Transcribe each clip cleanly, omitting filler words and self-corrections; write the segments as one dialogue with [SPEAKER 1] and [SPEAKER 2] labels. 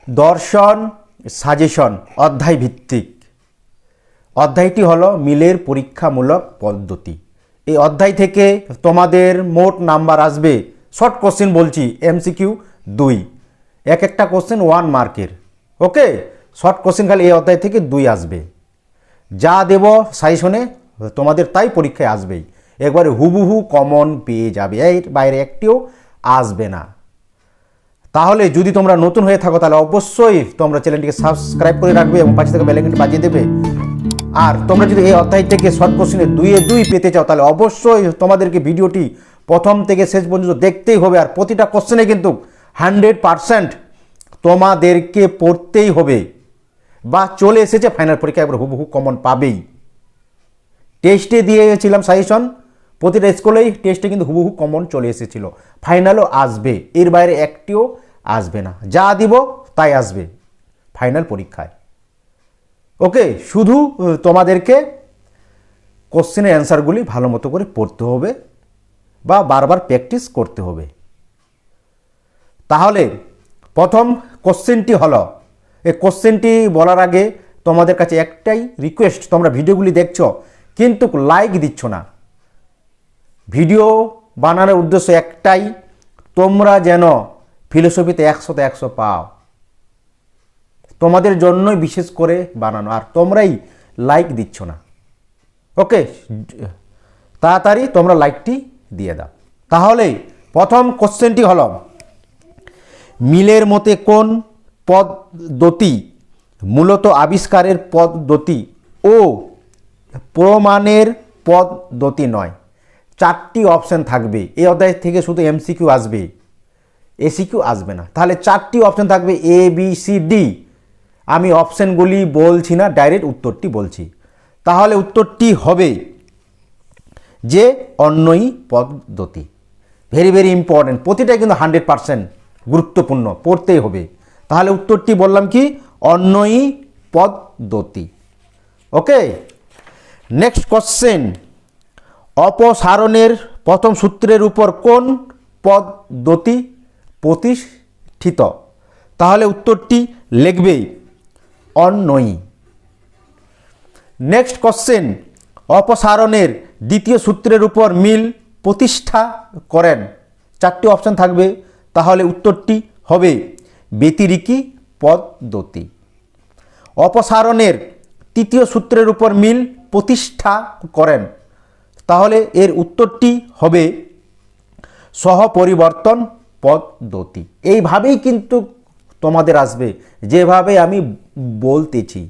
[SPEAKER 1] দর্শন সাজেশন অধ্যায় ভিত্তিক। অধ্যায়টি হলো মিলের পরীক্ষামূলক পদ্ধতি। এই অধ্যায় থেকে তোমাদের মোট নাম্বার আসবে, শর্ট কোশ্চেন বলছি, এমসিকিউ 2, এক একটা কোশ্চেন 1 মার্কের। ওকে, শর্ট কোশ্চেন খালি এই অধ্যায় থেকে 2 আসবে। যা দেব সাজেশনে তোমাদের তাই পরীক্ষায় আসবেই, একবারে হুবহু কমন পেয়ে যাবে, এর বাইরে একটিও আসবে না। তাহলে যদি তোমরা নতুন হয়ে থাকো তাহলে অবশ্যই তোমরা চ্যানেলটিকে সাবস্ক্রাইব করে রাখবে এবং পাশে থেকে বেল আইকনটি বাজিয়ে দেবে। আর তোমরা যদি এই অধ্যায় থেকে শর্ট কোশ্চেনে 2-2 পেতে চাও তাহলে অবশ্যই তোমাদেরকে ভিডিওটি প্রথম থেকে শেষ পর্যন্ত দেখতেই হবে। আর প্রতিটা কোশ্চেনে কিন্তু 100% তোমাদেরকে পড়তেই হবে, বা চলে এসেছে ফাইনাল পরীক্ষায় একবার হুবহু কমন পাবেই। টেস্টে দিয়েছিলাম সাজেশন, প্রতিটা স্কুলেই টেস্টে কিন্তু হুবহু কমন চলে এসেছিল, ফাইনালও আসবে, এর বাইরে একটিও আসবে না। যা দিব তাই আসবে ফাইনাল পরীক্ষায়। ওকে, শুধু তোমাদেরকে কোশ্চেনের অ্যান্সারগুলি ভালো মতো করে পড়তে হবে বা বারবার প্র্যাকটিস করতে হবে। তাহলে প্রথম কোশ্চেনটি হলো, এই কোশ্চেনটি বলার আগে তোমাদের কাছে একটাই রিকোয়েস্ট, তোমরা ভিডিওগুলি দেখছো কিন্তু লাইক দিচ্ছ না। ভিডিও বানানোর উদ্দেশ্য একটাই, তোমরা যেন ফিলোসফিতে 100তে 100 পাও, তোমাদের জন্যই বিশেষ করে বানানো, আর তোমরাই লাইক দিচ্ছ না। ওকে, তাড়াতাড়ি তোমরা লাইকটি দিয়ে দাও। তাহলে প্রথম কোশ্চেনটি হলো, মিলের মতে কোন পদ্ধতি মূলত আবিষ্কারের পদ্ধতি ও প্রমাণের পদ্ধতি নয়? 4টি অপশন থাকবে এই অধ্যায় থেকে, শুধু এমসিকিউ আসবে, এসিকিউ আসবে না। তাহলে 4টি অপশন থাকবে, এ বি সি ডি। আমি অপশনগুলি বলছি না, ডাইরেক্ট উত্তরটি বলছি। তাহলে উত্তরটি হবে যে অন্যই পদ্ধতি। ভেরি ভেরি ইম্পর্টেন্ট, প্রতিটাই কিন্তু 100% গুরুত্বপূর্ণ, পড়তেই হবে। তাহলে উত্তরটি বললাম কি, অন্যই পদ্ধতি। ওকে, নেক্সট কোশ্চেন, অপসারণের প্রথম সূত্রের উপর কোন পদ্ধতি প্রতিষ্ঠিত? তাহলে উত্তরটি লিখবে অন্যই। নেক্সট কোশ্চেন, অপসারণের দ্বিতীয় সূত্রের উপর মিল প্রতিষ্ঠা করেন? 4টি অপশন থাকবে, তাহলে উত্তরটি হবে ব্যতিরেকী পদ্ধতি। অপসারণের তৃতীয় সূত্রের উপর মিল প্রতিষ্ঠা করেন? তাহলে এর উত্তরটি হবে সহপরিবর্তন পদ্ধতি। এইভাবেই কিন্তু তোমাদের আসবে, যেভাবে আমি বলতেছি,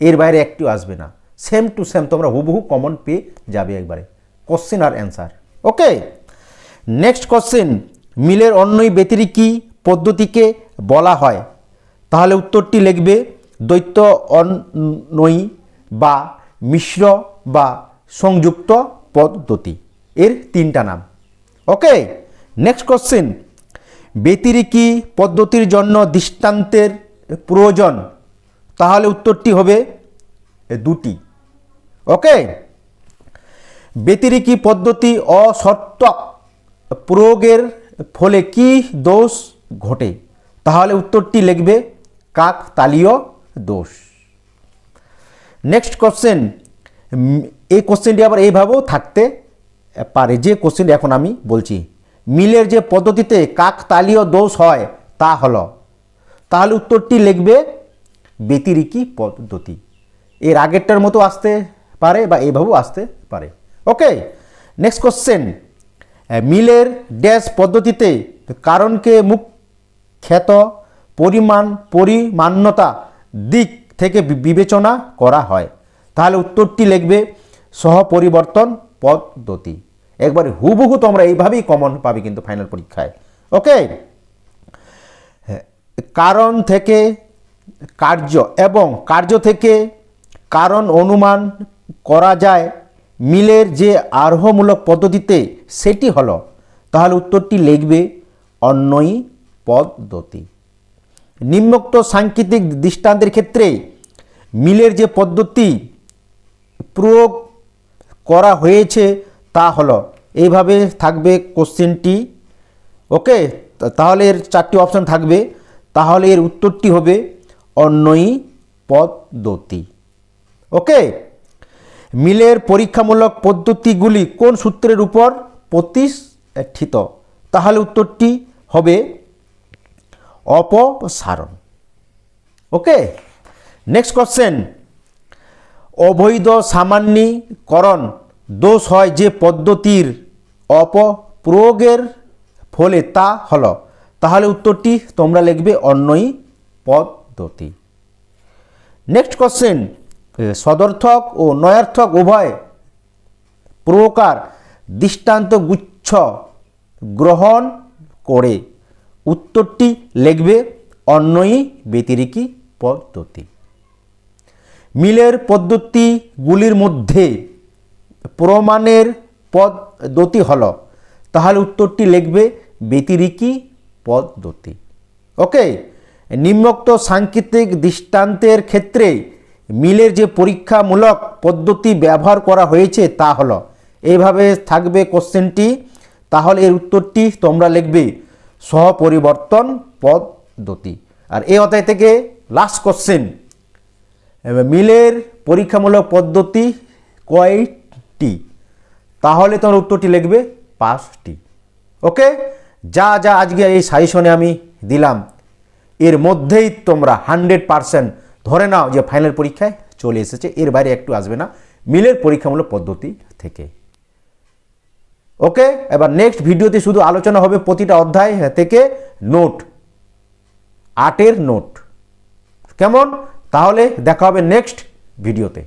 [SPEAKER 1] এর বাইরে একটিও আসবে না। সেম টু সেম তোমরা হুবহু কমন পেয়ে যাবে একবারে, কোশ্চেন আর অ্যান্সার। ওকে, নেক্সট কোশ্চেন, মিলের অন্যই ব্যতিরেকী পদ্ধতিকে বলা হয়? তাহলে উত্তরটি লিখবে দ্বৈত অন্যয়ী বা মিশ্র বা সংযুক্ত পদ্ধতি, এর 3টা নাম। ওকে, নেক্সট কোশ্চেন, ব্যতিরেকী পদ্ধতির জন্য দৃষ্টান্তের প্রয়োজন? তাহলে উত্তরটি হবে 2টি। ওকে, ব্যতিরেকী পদ্ধতি অসর্তক প্রয়োগের ফলে কি দোষ ঘটে? তাহলে উত্তরটি লিখবে কাকতালীয় দোষ। নেক্সট কোশ্চেন, এই কোশ্চেনটি আবার এইভাবেও থাকতে পারে, যে কোশ্চেনটি এখন আমি বলছি, মিলের যে পদ্ধতিতে কাকতালীয় দোষ হয় তা হলো? তাহলে উত্তরটি লিখবে ব্যতিরেকী পদ্ধতি। এর আগেরটার মতো আসতে পারে বা এইভাবেও আসতে পারে। ওকে, নেক্সট কোশ্চেন, মিলের ড্যাশ পদ্ধতিতে কারণকে মুখ্যত পরিমাণতা দিক থেকে বিবেচনা করা হয়? তাহলে উত্তরটি লিখবে সহপরিবর্তন পদ্ধতি। একবারে হুবহু তোমরা এইভাবেই কমন পাবে কিন্তু ফাইনাল পরীক্ষায়। ওকে, কারণ থেকে কার্য এবং কার্য থেকে কারণ অনুমান করা যায় মিলের যে আরোহমূলক পদ্ধতিতে, সেটি হলো? তাহলে উত্তরটি লিখবে অন্যয়ী পদ্ধতি। নিম্নোক্ত সাংকেতিক দৃষ্টান্তের ক্ষেত্রে মিলের যে পদ্ধতি প্রয়োগ করা হয়েছে তা হলো? এইভাবে থাকবে কোশ্চেনটি। ওকে, তাহলে এর 4টি অপশন থাকবে, তাহলে এর উত্তরটি হবে অন্যয়ী পদ্ধতি। ওকে, মিলের পরীক্ষামূলক পদ্ধতিগুলি কোন সূত্রের উপর প্রতিষ্ঠিত? তাহলে উত্তরটি হবে অপসারণ। ওকে, নেক্সট কোশ্চেন, অবৈধ সামান্যীকরণ দোষ হয় যে পদ্ধতির অপপ্রয়োগের ফলে, তা হলো। তাহলে উত্তরটি তোমরা লিখবে অন্যয়ী পদ্ধতি। নেক্সট কোশ্চেন, সদর্থক ও নয়ার্থক উভয় প্রকার দৃষ্টান্ত গুচ্ছ গ্রহণ করে। উত্তরটি লিখবে অন্যয়ী ব্যতিরেকী পদ্ধতি। মিলের পদ্ধতিগুলির মধ্যে প্রমাণের পদ্ধতি হলো। তাহলে উত্তরটি লিখবে ব্যতিরেকী পদ্ধতি। ওকে, নিম্নোক্ত সাংকেতিক দৃষ্টান্তের ক্ষেত্রে মিলের যে পরীক্ষামূলক পদ্ধতি ব্যবহার করা হয়েছে তা হলো। এইভাবে থাকবে কোশ্চেনটি। তাহলে এর উত্তরটি তোমরা লিখবে সহপরিবর্তন পদ্ধতি। আর এই অধ্যায় থেকে লাস্ট কোশ্চেন, মিলের পরীক্ষামূলক পদ্ধতি কয়টি? তাহলে তোমার উত্তরটি লিখবে 5টি। ওকে, যা যা আজকে এই সাজেশনে আমি দিলাম এর মধ্যেই তোমরা 100% ধরে নাও যে ফাইনাল পরীক্ষায় চলে এসেছে, এর বাইরে একটু আসবে না মিলের পরীক্ষামূলক পদ্ধতি থেকে। ওকে, এবার নেক্সট ভিডিওতে শুধু আলোচনা হবে প্রতিটা অধ্যায় থেকে নোট, 8 নোট। কেমন? তাহলে দেখা হবে নেক্সট ভিডিওতে।